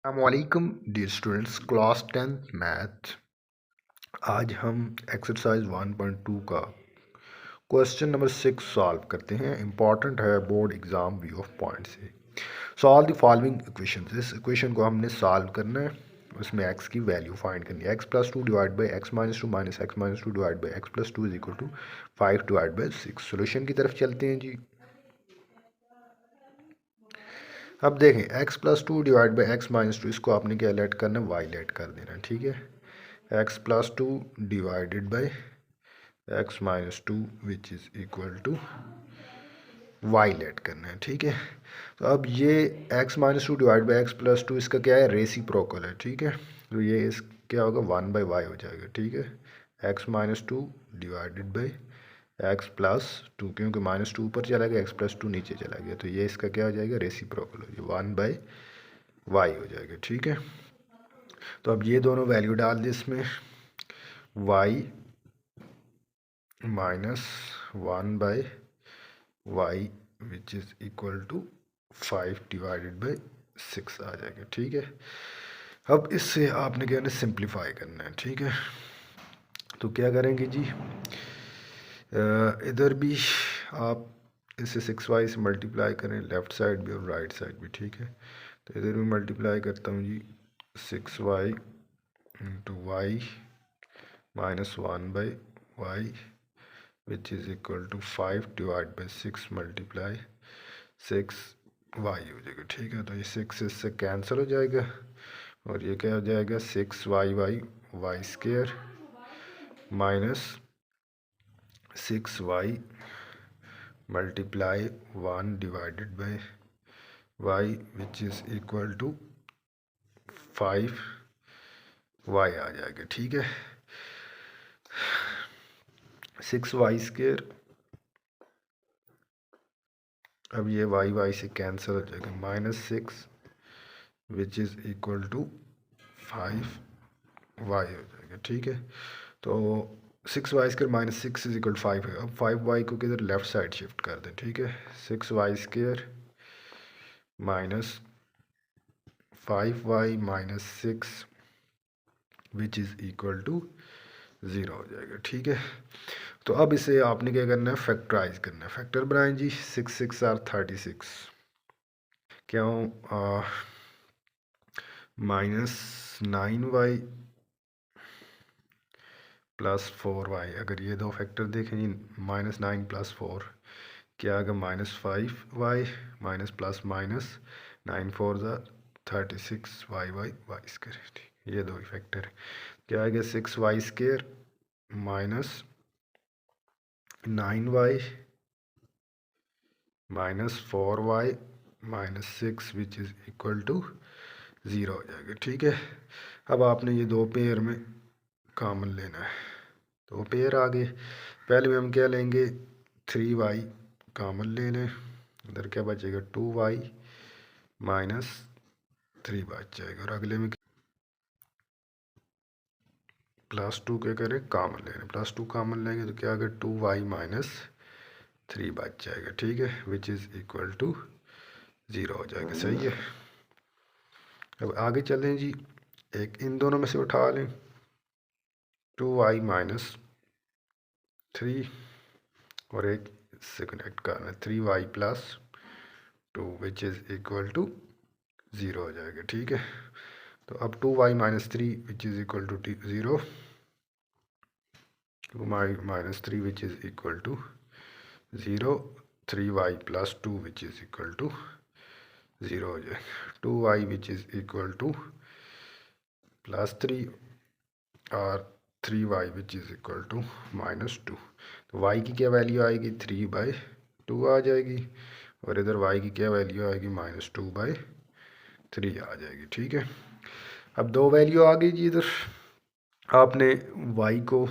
अस्सलामुअलैकुम dear students, class 10th math. आज हम एक्सरसाइज 1.2 का क्वेश्चन नंबर 6 सॉल्व करते हैं। इंपॉर्टेंट है board exam view of point से। Solve the following equation. इस इक्वेशन को हमने सॉल्व करना है। उसमें x की वैल्यू फाइंड करनी है। x plus two divide by x minus two minus x minus two divide by x plus two is equal to 5 divide by 6। Solution की तरफ चलते हैं जी। अब देखें, x plus two divide by x minus two, इसको आपने क्या लेट करना है, y लेट कर देना है। ठीक है, x plus two divided by x minus two which is equal to y let करना है। ठीक है, तो अब ये x minus two divide by x plus two, इसका क्या है, रेसिप्रोकल है। ठीक है, तो ये इस क्या होगा, 1/y हो जाएगा। ठीक है, x minus to divided by x plus to, क्योंकि माइनस टू ऊपर चला गया, एक्स प्लस टू नीचे चला गया, तो ये इसका क्या हो जाएगा, रेसिप्रोकल हो जाएगा, 1/y हो जाएगा। ठीक है, तो अब ये दोनों वैल्यू डाल दे इसमें, y minus 1/y which is equal to 5 divided by 6 आ जाएगा। ठीक है, अब इससे आपने क्या है, सिंप्लीफाई करना है। ठीक है, तो क्या करेंगे जी, इधर भी आप इसे 6y से मल्टीप्लाई करें, लेफ़्ट साइड भी और राइट साइड भी। ठीक है, तो इधर भी मल्टीप्लाई करता हूँ जी, 6y into y minus 1/y which is equal to 5 divide by 6 multiply 6y हो जाएगा। ठीक है, तो ये 6 इससे कैंसिल हो जाएगा और ये क्या हो जाएगा, 6y square minus 6y multiply 1 divided by y which is equal to 5y आ जाएगा। ठीक है, 6y स्क्वायर, अब ये y से कैंसिल हो जाएगा, minus 6 which is equal to 5y हो जाएगा। ठीक है, तो 6y square minus 6 is equal 5 है। अब 5y को किधर, लेफ्ट साइड शिफ्ट कर दें। ठीक है, 6y square minus 5y minus 6 which is equal to 0 हो जाएगा। ठीक है, तो अब इसे आपने क्या करना है, फैक्टराइज करना है। फैक्टर बनाएं जी, 6 आर 36, क्यों, माइनस 9y प्लस 4y। अगर ये दो फैक्टर देखें जी, माइनस 9 प्लस 4 क्या आएगा, minus 5y minus plus minus 9 4 36 y square. ये दो फैक्टर क्या आएगा, 6y square minus 9y minus 4y minus 6 which is equal to 0 हो जाएगा। ठीक है, अब आपने ये दो पेयर में कॉमन लेना है, तो पेयर आ गए। पहले में हम क्या लेंगे, 3y कॉमन ले लें, इधर क्या बचेगा, 2y माइनस 3 बच जाएगा, और अगले में प्लस 2 क्या करें, कॉमन ले लें, प्लस 2 कॉमन लेंगे तो क्या आ गया, 2y माइनस 3 बच जाएगा। ठीक है, विच इज़ इक्वल टू 0 हो जाएगा। सही है, अब आगे चलें जी, एक इन दोनों में से उठा लें, 2y माइनस 3 और एक से कनेक्ट करना है, 3y plus 2 which is equal to 0 हो जाएगा। ठीक है, तो अब 2y minus 3 which is equal to 0, 2y minus 3 which is equal to 0, 3y plus 2 which is equal to 0 हो जाएगा, 2y which is equal to plus 3 और 3y which is equal to minus 2। तो y की क्या value आएगी, 3/2 आ जाएगी, और इधर y की क्या वैल्यू आएगी, माइनस 2/3 आ जाएगी। ठीक है, अब दो वैल्यू आ गई जी। इधर आपने y को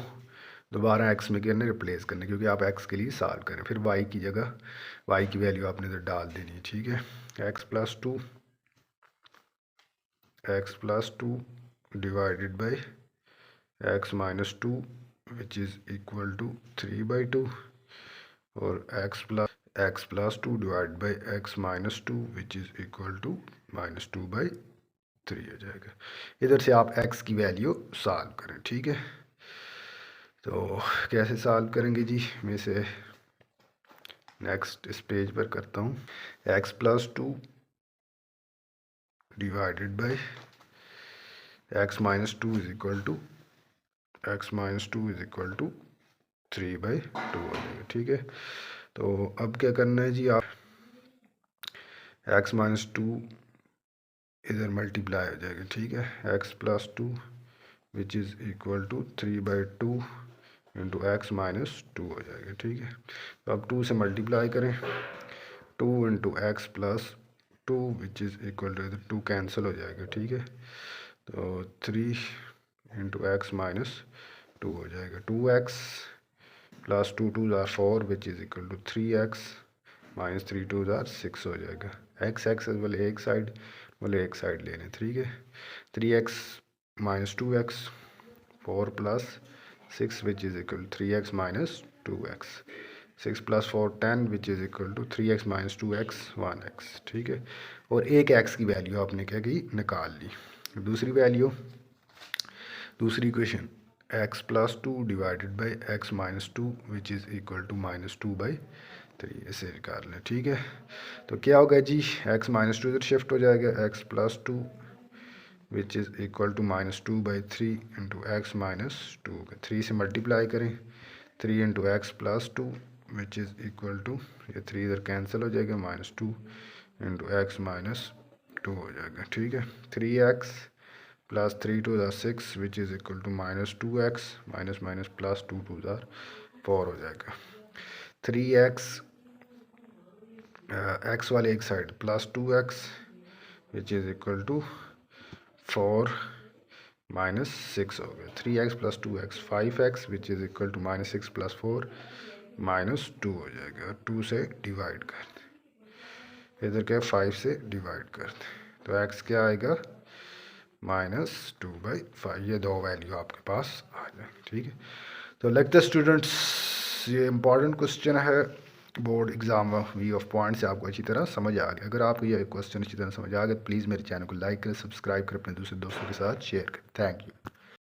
दोबारा x में करने रिप्लेस करने, क्योंकि आप x के लिए सॉल्व करें, फिर y की जगह y की वैल्यू आपने इधर डाल देनी है। ठीक है, x plus two divided by x minus 2 which is equal to 3/2, और x plus 2 divide by x minus 2 which is equal to minus 2/3 3 हो जाएगा। इधर से आप x की वैल्यू सॉल्व करें, ठीक है। तो कैसे सॉल्व करेंगे जी, मैं से नेक्स्ट इस पेज पर करता हूँ। x+2 divided by x-2 is equal to 3/2 हो जाएगा, ठीक है। तो अब क्या करना है जी, आप x-2 इधर मल्टीप्लाई हो जाएगा, ठीक है। x+2 which is equal to 3/2 into x-2 हो जाएगा, ठीक है। तो अब 2 से मल्टीप्लाई करें, 2 into x+2 which is equal to 2 cancel हो जाएगा, ठीक है। तो 3 इंटू x-2 हो जाएगा। 2x प्लस 2 2 ज़ार 4 which is equal to 3x minus 3 2 ज़ार 6 हो जाएगा। x वाले एक साइड लेने, ठीक है। 3x minus 2x 4 plus 6 which is equal 3x minus 2x 6 plus 4 10 which is equal to 3x minus 2x 1x, ठीक है। और एक x की वैल्यू आपने क्या की, निकाल ली। दूसरी equation x+2 divided by x-2 which is equal to -2/3, इसे निकाल लें, ठीक है। तो क्या होगा जी, x-2 इधर शिफ्ट हो जाएगा, x+2 which is equal to -2/3 into x-2 का 3 से मल्टीप्लाई करें, 3 into x+2 which is equal to, ये 3 इधर कैंसिल हो जाएगा, -2 इंटू x-2 हो जाएगा, ठीक है। 3x प्लस 3 2 ज़ार 6 which is equal to -2x minus minus plus 2 2 ज़ार 4 हो जाएगा। 3x x वाले एक side plus 2x which is equal to 4 minus 6 हो गया। 3x plus 2x 5x which is equal to -6 plus 4 -2 हो जाएगा। 2 से डिवाइड कर दें, इधर क्या 5 से डिवाइड कर दें, तो x क्या आएगा -2/5। ये दो वैल्यू आपके पास आ जाए, ठीक है। तो लगता है स्टूडेंट्स ये इम्पॉर्टेंट क्वेश्चन है, board exam v of point से आपको अच्छी तरह समझ आ गया। अगर आपको ये क्वेश्चन अच्छी तरह समझ आ गया तो प्लीज़ मेरे चैनल को लाइक करें, सब्सक्राइब करें, अपने दूसरे दोस्तों के साथ शेयर करें। Thank you.